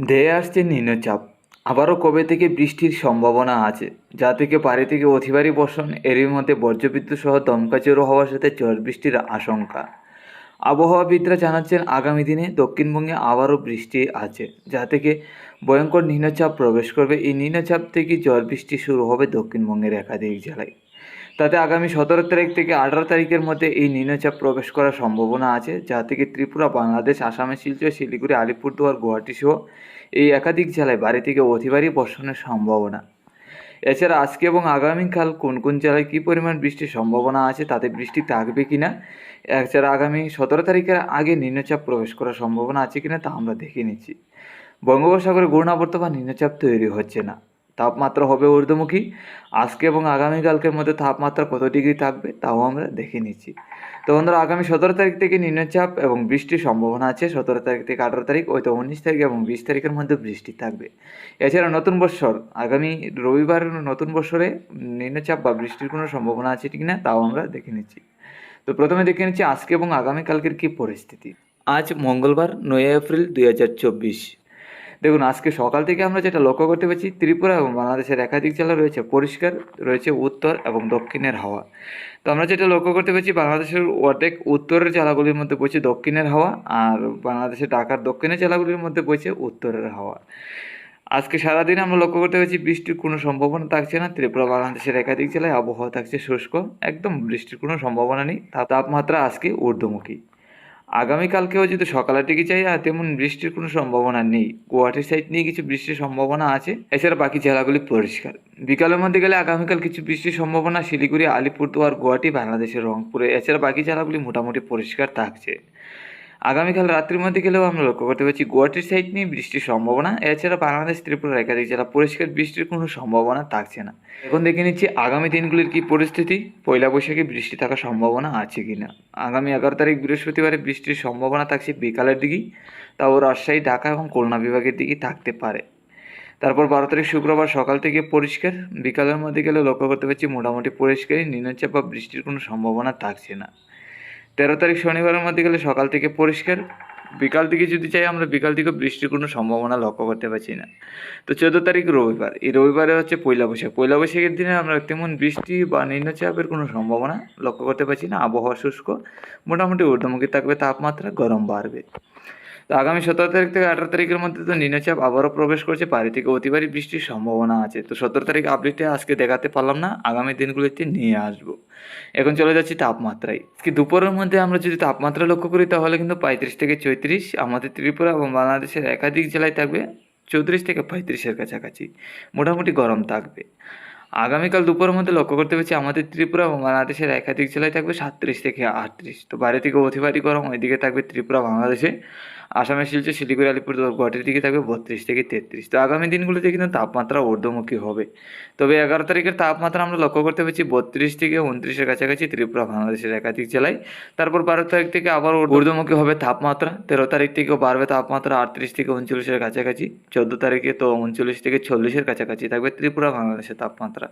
ধেয়ে আসছে নিম্নচাপ। আবারও কবে থেকে বৃষ্টির সম্ভাবনা আছে, যা থেকে ভারী থেকে অতি ভারী বর্ষণ, এরই মধ্যে বজ্রবিদ্যুৎ সহ দমকা ঝোড়ো হওয়ার সাথে ঝড় বৃষ্টির আশঙ্কা। আবহাওয়াবিদরা জানাচ্ছেন আগামী দিনে দক্ষিণবঙ্গে আবারও বৃষ্টি আছে, যা থেকে ভয়ঙ্কর নিম্নচাপ প্রবেশ করবে। এই নিম্নচাপ থেকে ঝড় বৃষ্টি শুরু হবে দক্ষিণবঙ্গের একাধিক জেলায়। তাতে আগামী 17 তারিখ থেকে 18 তারিখের মধ্যে এই নিম্নচাপ প্রবেশ করার সম্ভাবনা আছে, যা থেকে ত্রিপুরা, বাংলাদেশ, আসামের শিলচর, শিলিগুড়ি, আলিপুরদুয়ার, গুয়াহাটি সহ এই একাধিক জেলায় ভারী থেকে অতি ভারী বর্ষণের সম্ভাবনা। এছাড়া আজকে এবং আগামীকাল কোন কোন জেলায় কী পরিমাণ বৃষ্টির সম্ভাবনা আছে, তাতে বৃষ্টি থাকবে কি না, এছাড়া আগামী 17 তারিখের আগে নিম্নচাপ প্রবেশ করার সম্ভাবনা আছে কিনা তা আমরা দেখে নিচ্ছি। বঙ্গোপসাগরে ঘূর্ণাবর্ত বা নিম্নচাপ তৈরি হচ্ছে না, তাপমাত্রা হবে ঊর্ধ্বমুখী। আজকে এবং আগামীকালকের মধ্যে তাপমাত্রা কত ডিগ্রি থাকবে তাও আমরা দেখে নিচ্ছি। তো বন্ধুরা, আগামী 17 তারিখ থেকে নিম্নচাপ এবং বৃষ্টির সম্ভাবনা আছে। 17 তারিখ থেকে 18 তারিখ, হয়তো 19 তারিখ এবং 20 তারিখের মধ্যে বৃষ্টি থাকবে। এছাড়া নতুন বৎসর আগামী রবিবার, নতুন বৎসরে নিম্নচাপ বা বৃষ্টির কোনো সম্ভাবনা আছে কি না তাও আমরা দেখে নিচ্ছি। তো প্রথমে দেখে নিচ্ছি আজকে এবং আগামীকালকের কী পরিস্থিতি। আজ মঙ্গলবার 9 এপ্রিল 2024। দেখুন, আজকে সকাল থেকে আমরা যেটা লক্ষ্য করতে পারছি, ত্রিপুরা এবং বাংলাদেশের একাধিক জেলা রয়েছে পরিষ্কার, রয়েছে উত্তর এবং দক্ষিণের হাওয়া। তো আমরা যেটা লক্ষ্য করতে পারছি, বাংলাদেশের অর্ধেক উত্তরের জেলাগুলির মধ্যে বইছে দক্ষিণের হাওয়া, আর বাংলাদেশের ঢাকার দক্ষিণের জেলাগুলির মধ্যে বইছে উত্তরের হাওয়া। আজকে সারাদিন আমরা লক্ষ্য করতে পারছি বৃষ্টির কোনো সম্ভাবনা থাকছে না। ত্রিপুরা, বাংলাদেশের একাধিক জেলায় আবহাওয়া থাকছে শুষ্ক, একদম বৃষ্টির কোনো সম্ভাবনা নেই। তাপমাত্রা আজকে ঊর্ধ্বমুখী। আগামীকালকেও যদি সকালের দিকে চাই, আর তেমন বৃষ্টির কোনো সম্ভাবনা নেই। গুয়াহাটির সাইড নিয়ে কিছু বৃষ্টির সম্ভাবনা আছে, এছাড়া বাকি জেলাগুলি পরিষ্কার। বিকালের মধ্যে গেলে আগামীকাল কিছু বৃষ্টির সম্ভাবনা শিলিগুড়ি, আলিপুরদুয়ার, গুয়াহাটি, বাংলাদেশের রংপুরে। এছাড়া বাকি জেলাগুলি মোটামুটি পরিষ্কার থাকছে। আগামীকাল রাত্রির মধ্যে গেলেও আমরা লক্ষ্য করতে পারছি গুয়াহাটির সাইড নিয়ে বৃষ্টির সম্ভাবনা। এছাড়া বাংলাদেশ, ত্রিপুরার একাধিক জেলা পরিষ্কার, বৃষ্টির কোনো সম্ভাবনা থাকছে না। এখন দেখে নিচ্ছি আগামী দিনগুলির কী পরিস্থিতি। পয়লা বৈশাখে বৃষ্টি থাকার সম্ভাবনা আছে কি না। আগামী 11 তারিখ বৃহস্পতিবারে বৃষ্টির সম্ভাবনা থাকছে বিকালের দিকেই, তাও রাজশাহী, ঢাকা এবং খুলনা বিভাগের দিকেই থাকতে পারে। তারপর 12 তারিখ শুক্রবার সকাল থেকে পরিষ্কার, বিকালের মধ্যে গেলে লক্ষ্য করতে পারছি মোটামুটি পরিষ্কারই, নিম্নচাপ বা বৃষ্টির কোনো সম্ভাবনা থাকছে না। 13 তারিখ শনিবারের মধ্যে গেলে সকাল থেকে পরিষ্কার, বিকাল দিকে যদি চাই আমরা বিকাল দিকে বৃষ্টির কোনো সম্ভাবনা লক্ষ্য করতে পারছি না। তো 14 তারিখ রবিবার, এই রবিবারে হচ্ছে পয়লা বৈশাখ। পয়লা বৈশাখের দিনে আমরা তেমন বৃষ্টি বা নিম্নচাপের কোনো সম্ভাবনা লক্ষ্য করতে পারছি না। আবহাওয়া শুষ্ক, মোটামুটি ঊর্ধ্বমুখী থাকবে, তাপমাত্রা গরম বাড়বে। তো আগামী 17 তারিখ থেকে 18 তারিখের মধ্যে তো নিম্নচাপ আবারও প্রবেশ করছে, ভারী থেকে অতি ভারী বৃষ্টির সম্ভাবনা আছে। তো 17 তারিখ আপডেটে আজকে দেখাতে পারলাম না, আগামী দিনগুলিতে নিয়ে আসবো। এখন চলে যাচ্ছি তাপমাত্রায়। আজকে দুপুরের মধ্যে আমরা যদি তাপমাত্রা লক্ষ্য করি, তাহলে কিন্তু 35 থেকে 34 আমাদের ত্রিপুরা এবং বাংলাদেশের একাধিক জেলায় থাকবে। 34 থেকে 35-এর কাছাকাছি মোটামুটি গরম থাকবে। আগামীকাল দুপুরের মধ্যে লক্ষ্য করতে পারছি আমাদের ত্রিপুরা এবং বাংলাদেশের একাধিক জেলায় থাকবে 37 থেকে 38। তো বাইরে থেকে অতি ভারী গরম ওইদিকে থাকবে ত্রিপুরা, বাংলাদেশে, আসামের শিলচর, শিলিগুড়ি, আলিপুরদুয়ার, গুয়াহাটির দিকে থাকবে 32 থেকে 33। তো আগামী দিনগুলোতে কিন্তু তাপমাত্রা ঊর্ধ্বমুখী হবে। তবে 11 তারিখের তাপমাত্রা আমরা লক্ষ্য করতে পারছি 32 থেকে 29-এর কাছাকাছি ত্রিপুরা, বাংলাদেশের একাধিক জেলায়। তারপর 12 তারিখ থেকে আবার ঊর্ধ্বমুখী হবে তাপমাত্রা। 13 তারিখ থেকেও বাড়বে তাপমাত্রা 38 থেকে 39-এর কাছাকাছি। 14 তারিখে তো 39 থেকে 40-এর কাছাকাছি থাকবে ত্রিপুরা, বাংলাদেশের তাপমাত্রা।